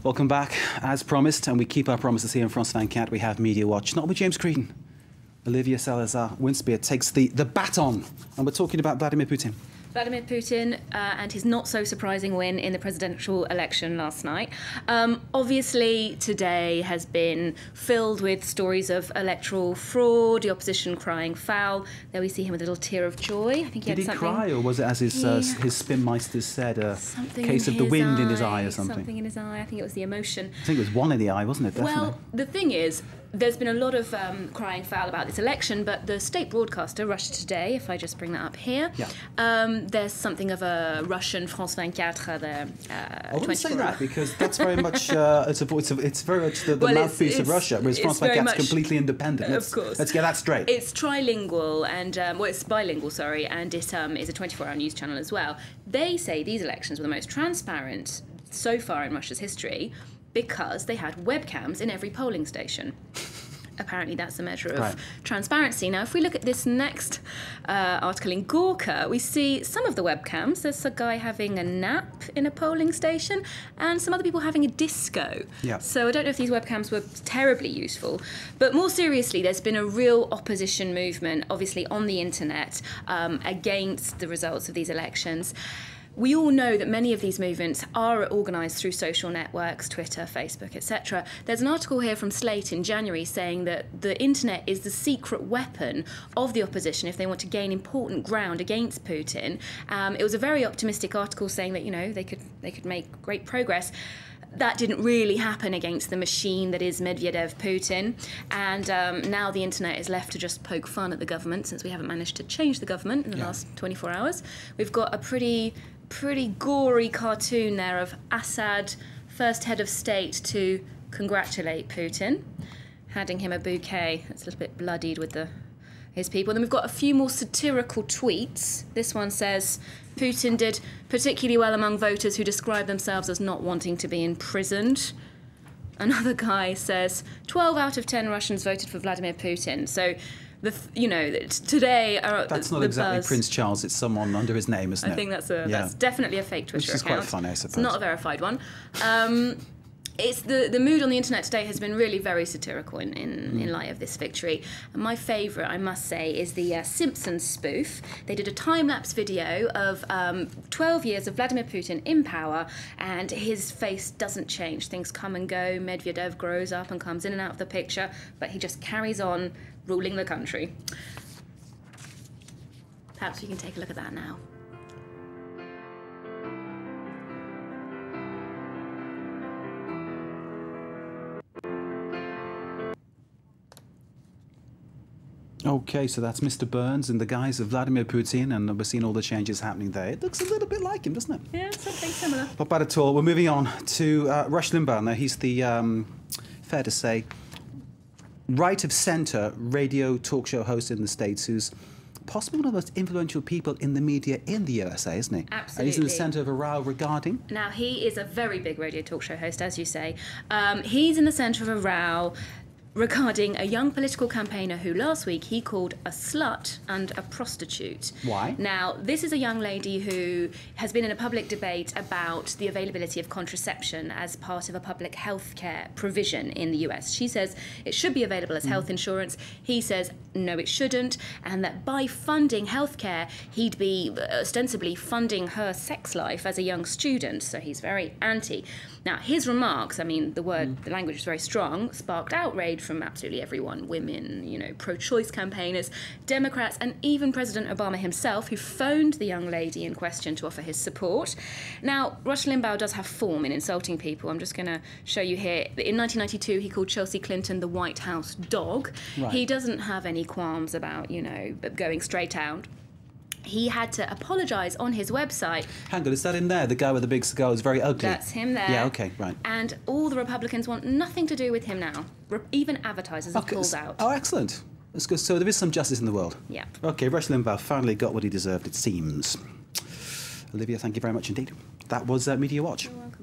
Welcome back, as promised, and we keep our promises here in France 24. We have Media Watch, not with James Creedon. Olivia Salazar-Winspear takes the baton, and we're talking about Vladimir Putin. Vladimir Putin and his not-so-surprising win in the presidential election last night. Obviously, today has been filled with stories of electoral fraud, the opposition crying foul. There we see him with a little tear of joy. I think he Did had something... cry, or was it, as his spinmeisters said, a case of the wind in his eye or something? Something in his eye. I think it was the emotion. I think it was one in the eye, wasn't it? Definitely. Well, the thing is, there's been a lot of crying foul about this election, but the state broadcaster, Russia Today, if I just bring that up here, there's something of a Russian France 24 there. I wouldn't say that, because that's very much it's very much the mouthpiece of Russia, whereas France 24 is completely independent. Of course. Let's get that straight. It's trilingual, and well, it's bilingual, sorry, and it is a 24-hour news channel as well. They say these elections were the most transparent so far in Russia's history because they had webcams in every polling station. Apparently that's a measure of transparency. Now, if we look at this next article in Gawker, we see some of the webcams. There's a guy having a nap in a polling station and some other people having a disco. Yeah. So I don't know if these webcams were terribly useful. But more seriously, there's been a real opposition movement, obviously, on the internet against the results of these elections. We all know that many of these movements are organised through social networks, Twitter, Facebook, etc. There's an article here from Slate in January saying that the internet is the secret weapon of the opposition if they want to gain important ground against Putin. It was a very optimistic article saying that, you know, they could make great progress. That didn't really happen against the machine that is Medvedev Putin, and now the internet is left to just poke fun at the government, since we haven't managed to change the government in the last 24 hours. We've got a pretty gory cartoon there of Assad, first head of state, to congratulate Putin, handing him a bouquet that's a little bit bloodied with his people. Then we've got a few more satirical tweets. This one says, Putin did particularly well among voters who describe themselves as not wanting to be imprisoned. Another guy says, 12 out of 10 Russians voted for Vladimir Putin. So, today... that's not exactly buzz. Prince Charles, it's someone under his name, isn't it? I think that's definitely a fake Twitter account. Which is quite funny, I suppose. It's not a verified one. It's the mood on the internet today has been really very satirical in light of this victory. And my favourite, I must say, is the Simpsons spoof. They did a time-lapse video of 12 years of Vladimir Putin in power, and his face doesn't change. Things come and go. Medvedev grows up and comes in and out of the picture, but he just carries on ruling the country. Perhaps we can take a look at that now. Okay, so that's Mr. Burns in the guise of Vladimir Putin, and we're seeing all the changes happening there. It looks a little bit like him, doesn't it? Yeah, something similar. Not bad at all. We're moving on to Rush Limbaugh. Now, he's the, fair to say, right-of-centre radio talk show host in the States who's possibly one of the most influential people in the media in the USA, isn't he? Absolutely. And he's in the centre of a row regarding... Now, he is a very big radio talk show host, as you say. He's in the centre of a row regarding a young political campaigner who last week he called a slut and a prostitute. Why? Now, this is a young lady who has been in a public debate about the availability of contraception as part of a public health care provision in the US. She says it should be available as health insurance. He says no, it shouldn't, and that by funding healthcare, he'd be ostensibly funding her sex life as a young student, so he's very anti. Now, his remarks, I mean, the language is very strong, sparked outrage from absolutely everyone, women, you know, pro-choice campaigners, Democrats, and even President Obama himself, who phoned the young lady in question to offer his support. Now, Rush Limbaugh does have form in insulting people. I'm just going to show you here. In 1992, he called Chelsea Clinton the White House dog. Right. He doesn't have any qualms about, you know, going straight out. He had to apologise on his website. Hang on, is that him there? The guy with the big cigar is very ugly. That's him there. Yeah, okay, right. And all the Republicans want nothing to do with him now. Even advertisers have pulled out. Oh, excellent. That's good. So there is some justice in the world. Yeah. Okay, Rush Limbaugh finally got what he deserved, it seems. Olivia, thank you very much indeed. That was Media Watch. You're welcome.